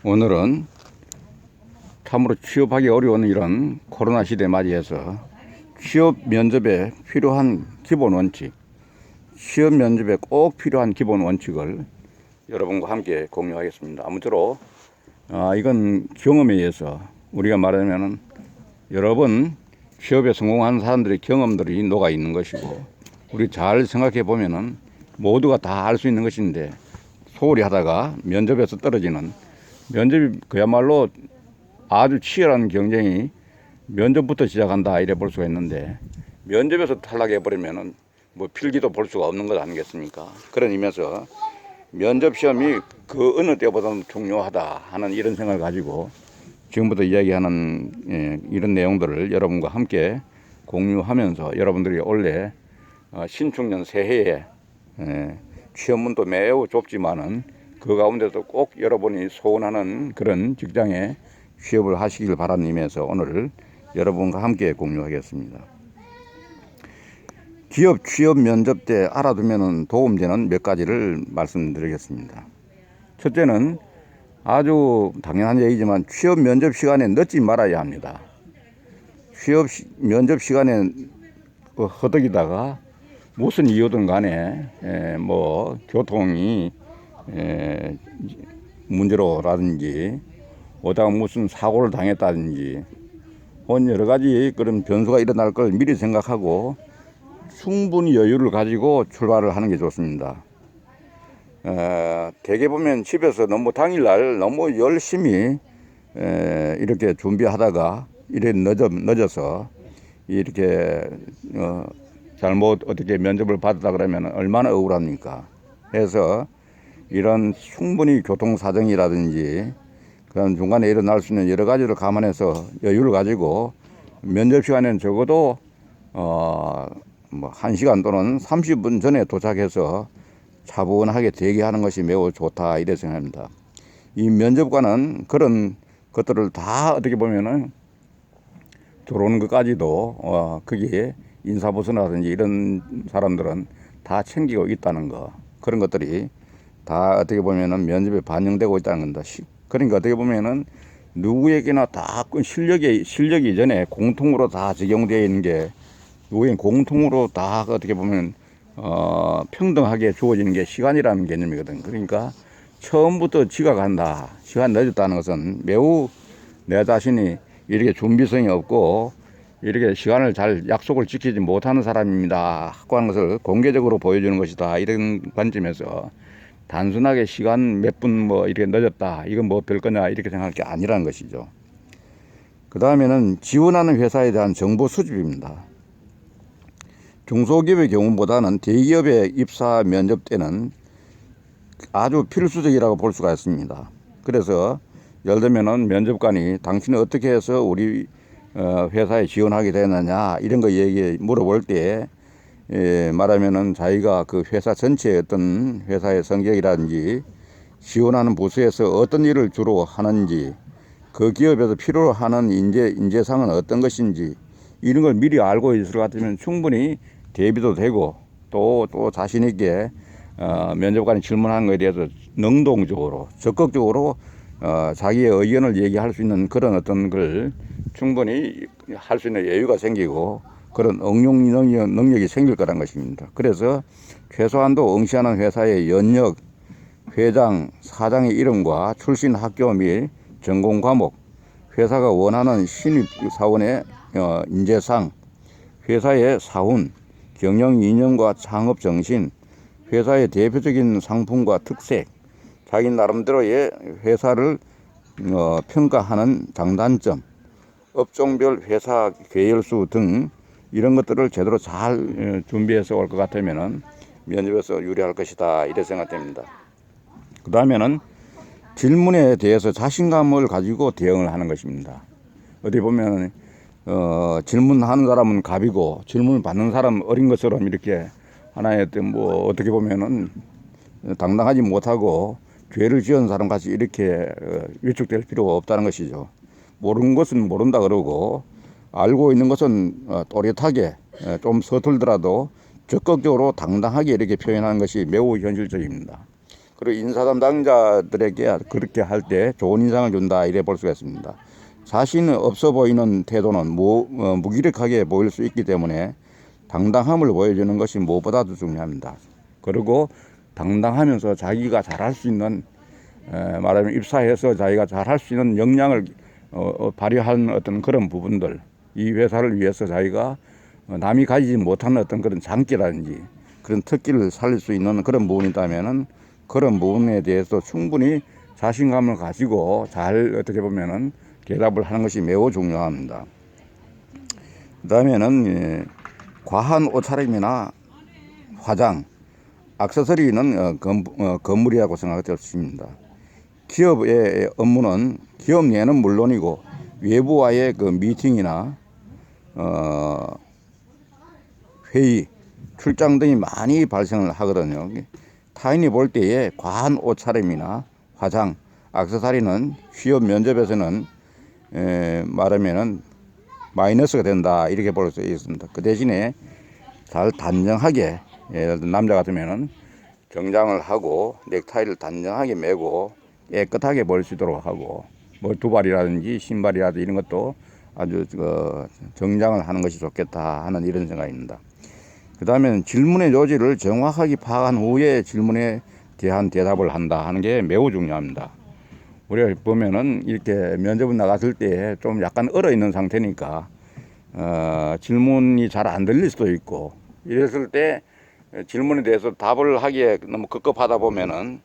오늘은 참으로 취업하기 어려운 이런 코로나 시대 맞이해서 취업 면접에 필요한 기본 원칙, 취업 면접에 꼭 필요한 기본 원칙을 여러분과 함께 공유하겠습니다. 아무쪼록 이건 경험에 의해서 우리가 말하면은 여러 번 취업에 성공한 사람들의 경험들이 녹아 있는 것이고, 우리 잘 생각해 보면은 모두가 다 알 수 있는 것인데 소홀히 하다가 면접에서 떨어지는, 면접이 그야말로 아주 치열한 경쟁이 면접부터 시작한다 이래 볼 수가 있는데, 면접에서 탈락해 버리면은 뭐 필기도 볼 수가 없는 것 아니겠습니까? 그런 의미에서 면접 시험이 그 어느 때보다는 중요하다 하는 이런 생각을 가지고 지금부터 이야기하는 이런 내용들을 여러분과 함께 공유하면서, 여러분들이 올해 신축년 새해에 취업문도 매우 좁지만은 그 가운데도 꼭 여러분이 소원하는 그런 직장에 취업을 하시길 바라는 의미에서 오늘 여러분과 함께 공유하겠습니다. 기업 취업 면접 때 알아두면 도움되는 몇 가지를 말씀드리겠습니다. 첫째는 아주 당연한 얘기지만 취업 면접 시간에 늦지 말아야 합니다. 취업 면접 시간에 허덕이다가 무슨 이유든 간에 뭐 교통이 문제로라든지 오다가 무슨 사고를 당했다든지 여러 가지 그런 변수가 일어날 걸 미리 생각하고 충분히 여유를 가지고 출발을 하는 게 좋습니다. 대개 보면 집에서 너무 당일날 너무 열심히 이렇게 준비하다가 이래 늦어서 이렇게 잘못 어떻게 면접을 받았다 그러면 얼마나 억울합니까? 해서 이런 충분히 교통 사정이라든지 그런 중간에 일어날 수 있는 여러 가지를 감안해서 여유를 가지고 면접 시간에는 적어도 뭐 1시간 또는 30분 전에 도착해서 차분하게 대기하는 것이 매우 좋다 이래 생각합니다. 이 면접관은 그런 것들을 다 어떻게 보면은 들어오는 것까지도 거기에 인사부서라든지 이런 사람들은 다 챙기고 있다는 거, 그런 것들이 다 어떻게 보면은 면접에 반영되고 있다는 겁니다. 그러니까 어떻게 보면은 누구에게나 다 실력이 이전에 공통으로 다 적용되어 있는 게, 누구에게 공통으로 다 어떻게 보면 평등하게 주어지는 게 시간이라는 개념이거든. 그러니까 처음부터 지각한다, 시간 늦었다는 것은 매우 내 자신이 이렇게 준비성이 없고 이렇게 시간을 잘 약속을 지키지 못하는 사람입니다 하고 하는 것을 공개적으로 보여주는 것이다, 이런 관점에서 단순하게 시간 몇 분 뭐 이렇게 늦었다, 이건 뭐 별거냐 이렇게 생각할 게 아니라는 것이죠. 그 다음에는 지원하는 회사에 대한 정보 수집입니다. 중소기업의 경우보다는 대기업의 입사 면접 때는 아주 필수적이라고 볼 수가 있습니다. 그래서 예를 들면은 면접관이 당신은 어떻게 해서 우리 회사에 지원하게 되느냐 이런 거 물어볼 때 말하면은 자기가 그 회사 전체의 어떤 회사의 성격이라든지 지원하는 부서에서 어떤 일을 주로 하는지, 그 기업에서 필요로 하는 인재상은 어떤 것인지 이런 걸 미리 알고 있을 것 같으면 충분히 대비도 되고 또 자신 있게 면접관이 질문하는 것에 대해서 능동적으로 적극적으로 자기의 의견을 얘기할 수 있는 그런 어떤 걸 충분히 할 수 있는 여유가 생기고 그런 응용 능력이 생길 거란 것입니다. 그래서 최소한도 응시하는 회사의 연역, 회장, 사장의 이름과 출신 학교 및 전공 과목, 회사가 원하는 신입 사원의 인재상, 회사의 사훈, 경영 이념과 창업 정신, 회사의 대표적인 상품과 특색, 자기 나름대로의 회사를 평가하는 장단점, 업종별 회사 계열수 등 이런 것들을 제대로 잘 준비해서 올 것 같으면은 면접에서 유리할 것이다 이렇게 생각됩니다. 그 다음에는 질문에 대해서 자신감을 가지고 대응을 하는 것입니다. 어디 보면 질문하는 사람은 갑이고 질문을 받는 사람은 어린 것처럼 이렇게 하나의 뭐 어떻게 보면은 당당하지 못하고 죄를 지은 사람 같이 이렇게 위축될 필요가 없다는 것이죠. 모르는 것은 모른다 그러고 알고 있는 것은 또렷하게 좀 서툴더라도 적극적으로 당당하게 이렇게 표현하는 것이 매우 현실적입니다. 그리고 인사 담당자들에게 그렇게 할 때 좋은 인상을 준다 이래 볼 수가 있습니다. 자신 없어 보이는 태도는 무기력하게 보일 수 있기 때문에 당당함을 보여주는 것이 무엇보다도 중요합니다. 그리고 당당하면서 자기가 잘할 수 있는 말하면 입사해서 자기가 잘할 수 있는 역량을 발휘하는 어떤 그런 부분들, 이 회사를 위해서 자기가 남이 가지지 못하는 어떤 그런 장기라든지 그런 특기를 살릴 수 있는 그런 부분이 있다면은 그런 부분에 대해서 충분히 자신감을 가지고 잘 어떻게 보면은 대답을 하는 것이 매우 중요합니다. 그 다음에는 과한 옷차림이나 화장, 액세서리는 건물이라고 생각되었습니다. 기업의 업무는 기업 내는 물론이고 외부와의 그 미팅이나 회의, 출장 등이 많이 발생을 하거든요. 타인이 볼 때에 과한 옷차림이나 화장, 액세서리는 취업 면접에서는 말하면은 마이너스가 된다 이렇게 볼 수 있습니다. 그 대신에 잘 단정하게, 예를 들어 남자 같으면은 정장을 하고 넥타이를 단정하게 매고 깨끗하게 볼 수 있도록 하고 뭐 두발이라든지 신발이라든지 이런 것도 아주 정장을 하는 것이 좋겠다 하는 이런 생각입니다. 그 다음에는 질문의 요지를 정확하게 파악한 후에 질문에 대한 대답을 한다 하는 게 매우 중요합니다. 우리가 보면은 이렇게 면접을 나갔을 때 좀 약간 얼어 있는 상태니까 질문이 잘 안 들릴 수도 있고 이랬을 때 질문에 대해서 답을 하기에 너무 급급하다 보면은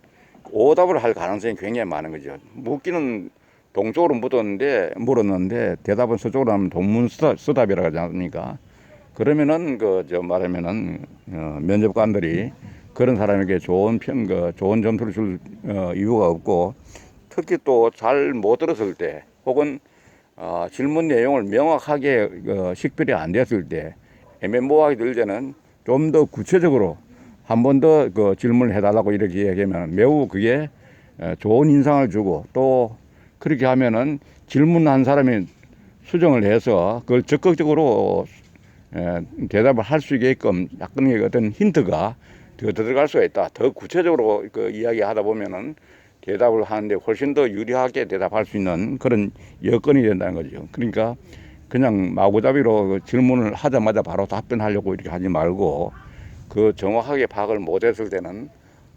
오답을 할 가능성이 굉장히 많은 거죠. 묻기는 동쪽으로 물었는데 대답은 서쪽으로 하면 동문서답이라고 하지 않습니까? 그러면은 말하면은 면접관들이 그런 사람에게 좋은 점수를 줄 이유가 없고, 특히 또 잘 못 들었을 때 혹은 질문 내용을 명확하게 식별이 안 됐을 때 애매모호하게 들 때는 좀 더 구체적으로 한 번 더 질문을 해달라고 이렇게 얘기하면 매우 그게 좋은 인상을 주고, 또 그렇게 하면은 질문한 사람이 수정을 해서 그걸 적극적으로 대답을 할 수 있게끔 약간의 어떤 힌트가 더 들어갈 수가 있다. 더 구체적으로 이야기하다 보면은 대답을 하는데 훨씬 더 유리하게 대답할 수 있는 그런 여건이 된다는 거죠. 그러니까 그냥 마구잡이로 질문을 하자마자 바로 답변하려고 이렇게 하지 말고 정확하게 파악을 못했을 때는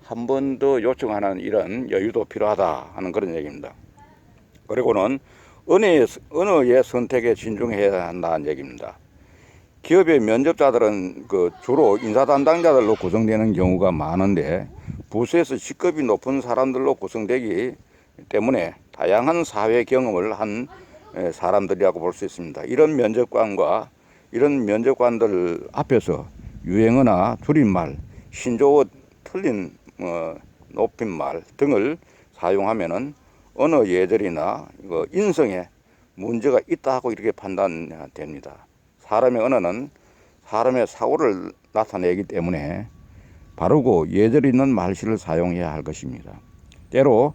한 번 더 요청하는 이런 여유도 필요하다 하는 그런 얘기입니다. 그리고는 언어의 선택에 진중해야 한다는 얘기입니다. 기업의 면접자들은 주로 인사 담당자들로 구성되는 경우가 많은데 부서에서 직급이 높은 사람들로 구성되기 때문에 다양한 사회 경험을 한 사람들이라고 볼 수 있습니다. 이런 면접관들 앞에서 유행어나 줄임말, 신조어, 틀린 높임말 등을 사용하면은 언어 예절이나 인성에 문제가 있다 하고 이렇게 판단됩니다. 사람의 언어는 사람의 사고를 나타내기 때문에 바르고 예절 있는 말실을 사용해야 할 것입니다. 때로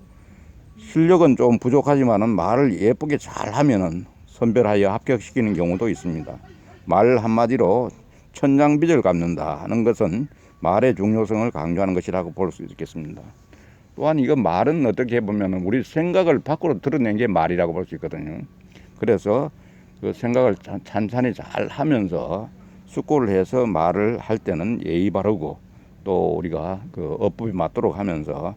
실력은 좀 부족하지만은 말을 예쁘게 잘하면은 선별하여 합격시키는 경우도 있습니다. 말 한마디로 천장빚을 갚는다 하는 것은 말의 중요성을 강조하는 것이라고 볼 수 있겠습니다. 또한 이거 말은 어떻게 보면은 우리 생각을 밖으로 드러낸 게 말이라고 볼 수 있거든요. 그래서 그 생각을 찬찬히 잘 하면서 숙고를 해서 말을 할 때는 예의 바르고 또 우리가 어법에 맞도록 하면서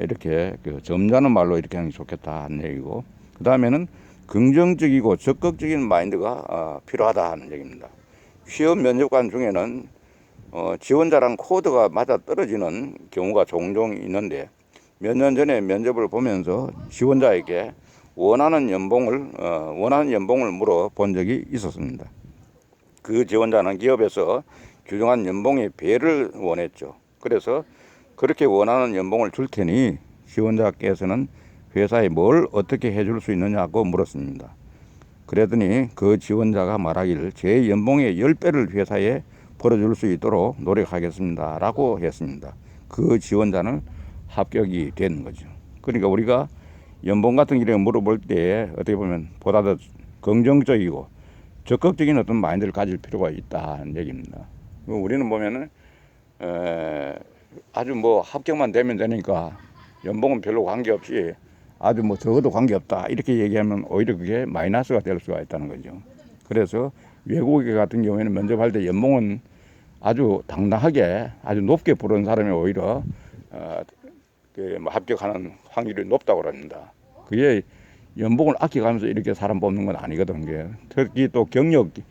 이렇게 점잖은 말로 이렇게 하는 게 좋겠다 하는 얘기고, 그 다음에는 긍정적이고 적극적인 마인드가 필요하다 하는 얘기입니다. 취업 면접관 중에는 지원자랑 코드가 맞아 떨어지는 경우가 종종 있는데 몇 년 전에 면접을 보면서 지원자에게 원하는 연봉을 물어본 적이 있었습니다. 그 지원자는 기업에서 규정한 연봉의 배를 원했죠. 그래서 그렇게 원하는 연봉을 줄 테니 지원자께서는 회사에 뭘 어떻게 해줄 수 있느냐고 물었습니다. 그랬더니 그 지원자가 말하기를 제 연봉의 10배를 회사에 벌어줄 수 있도록 노력하겠습니다 라고 했습니다. 그 지원자는 합격이 된 거죠. 그러니까 우리가 연봉 같은 게 물어볼 때 어떻게 보면 보다 더 긍정적이고 적극적인 어떤 마인드를 가질 필요가 있다는 얘기입니다. 우리는 보면은 아주 뭐 합격만 되면 되니까 연봉은 별로 관계없이 아주 뭐 적어도 관계없다 이렇게 얘기하면 오히려 그게 마이너스가 될 수가 있다는 거죠. 그래서 외국에 같은 경우에는 면접할 때 연봉은 아주 당당하게 아주 높게 부르는 사람이 오히려 뭐 합격하는 확률이 높다고 합니다. 그게 연봉을 아껴가면서 이렇게 사람 뽑는 건 아니거든. 게 특히 또 경력직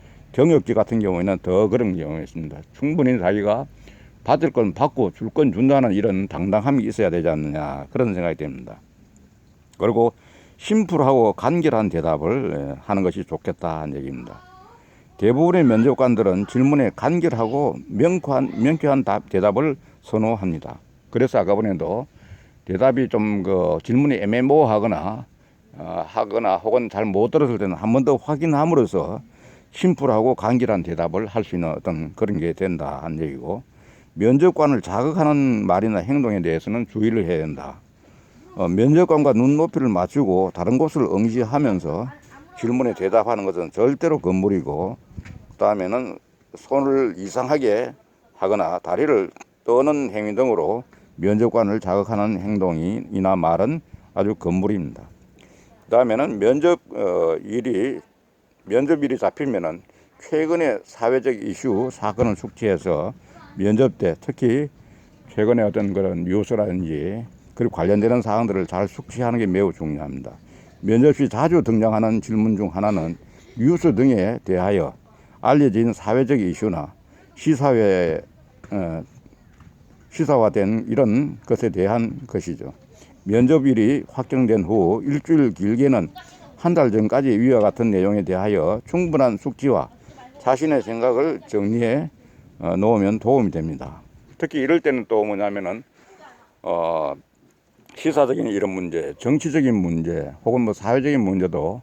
같은 경우에는 더 그런 경우가 있습니다. 충분히 자기가 받을 건 받고 줄 건 준다는 이런 당당함이 있어야 되지 않느냐 그런 생각이 듭니다. 그리고 심플하고 간결한 대답을 하는 것이 좋겠다는 얘기입니다. 대부분의 면접관들은 질문에 간결하고 명쾌한 대답을 선호합니다. 그래서 아까 보내도 대답이 좀 질문이 애매모호하거나 혹은 잘 못 들었을 때는 한 번 더 확인함으로써 심플하고 간결한 대답을 할 수 있는 어떤 그런 게 된다 하는 얘기고, 면접관을 자극하는 말이나 행동에 대해서는 주의를 해야 된다. 면접관과 눈높이를 맞추고 다른 곳을 응시하면서 질문에 대답하는 것은 절대로 건물이고, 그 다음에는 손을 이상하게 하거나 다리를 떠는 행위 등으로 면접관을 자극하는 행동이나 말은 아주 건물입니다. 그 다음에는 면접일이 잡히면은 최근의 사회적 이슈 사건을 숙지해서 면접 때 특히 최근에 어떤 그런 뉴스라든지 그리고 관련되는 사항들을 잘 숙지하는 게 매우 중요합니다. 면접 시 자주 등장하는 질문 중 하나는 뉴스 등에 대하여 알려진 사회적 이슈나 시사화된 이런 것에 대한 것이죠. 면접일이 확정된 후 일주일 길게는 한 달 전까지 위와 같은 내용에 대하여 충분한 숙지와 자신의 생각을 정리해 놓으면 도움이 됩니다. 특히 이럴 때는 또 뭐냐면은 시사적인 이런 문제, 정치적인 문제, 혹은 뭐 사회적인 문제도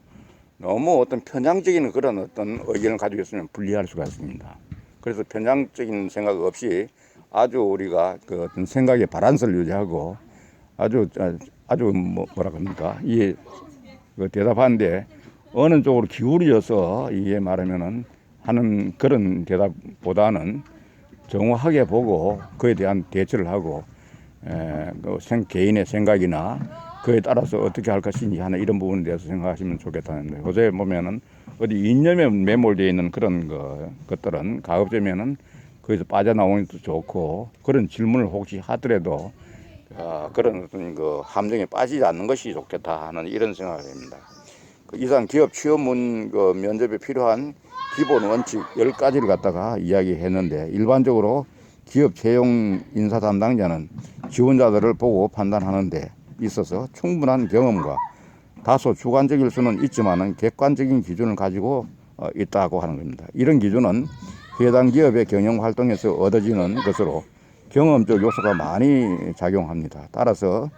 너무 어떤 편향적인 그런 어떤 의견을 가지고 있으면 불리할 수가 있습니다. 그래서 편향적인 생각 없이 아주 우리가 그 어떤 생각의 바란스를 유지하고 아주 뭐라 그럽니까? 이 대답하는데 어느 쪽으로 기울여서 이게 말하면은 하는 그런 대답보다는 정확하게 보고 그에 대한 대처를 하고 개인의 생각이나 그에 따라서 어떻게 할 것인지 하는 이런 부분에 대해서 생각하시면 좋겠다는데, 요새 보면은 어디 이념에 매몰되어 있는 그런 것들은 가급적이면은 거기서 빠져나오는 것도 좋고, 그런 질문을 혹시 하더라도 그런 어떤 함정에 빠지지 않는 것이 좋겠다 하는 이런 생각을 합니다. 이상 기업 취업문 면접에 필요한 기본 원칙 10가지를 갖다가 이야기했는데, 일반적으로 기업 채용 인사 담당자는 지원자들을 보고 판단하는 데 있어서 충분한 경험과 다소 주관적일 수는 있지만 객관적인 기준을 가지고 있다고 하는 겁니다. 이런 기준은 해당 기업의 경영 활동에서 얻어지는 것으로 경험적 요소가 많이 작용합니다. 따라서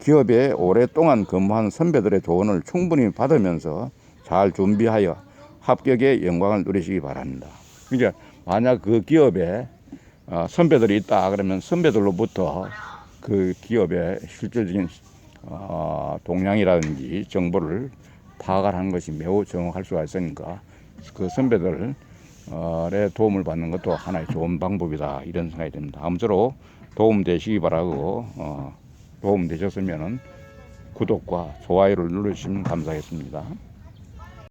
기업에 오랫동안 근무한 선배들의 조언을 충분히 받으면서 잘 준비하여 합격의 영광을 누리시기 바랍니다. 그러니까 만약 그 기업에 선배들이 있다 그러면 선배들로부터 그 기업의 실질적인 동향이라든지 정보를 파악을 하는 것이 매우 정확할 수가 있으니까 그 선배들의 도움을 받는 것도 하나의 좋은 방법이다 이런 생각이 듭니다. 아무쪼록 도움 되시기 바라고, 도움 되셨으면 구독과 좋아요를 눌러주시면 감사하겠습니다.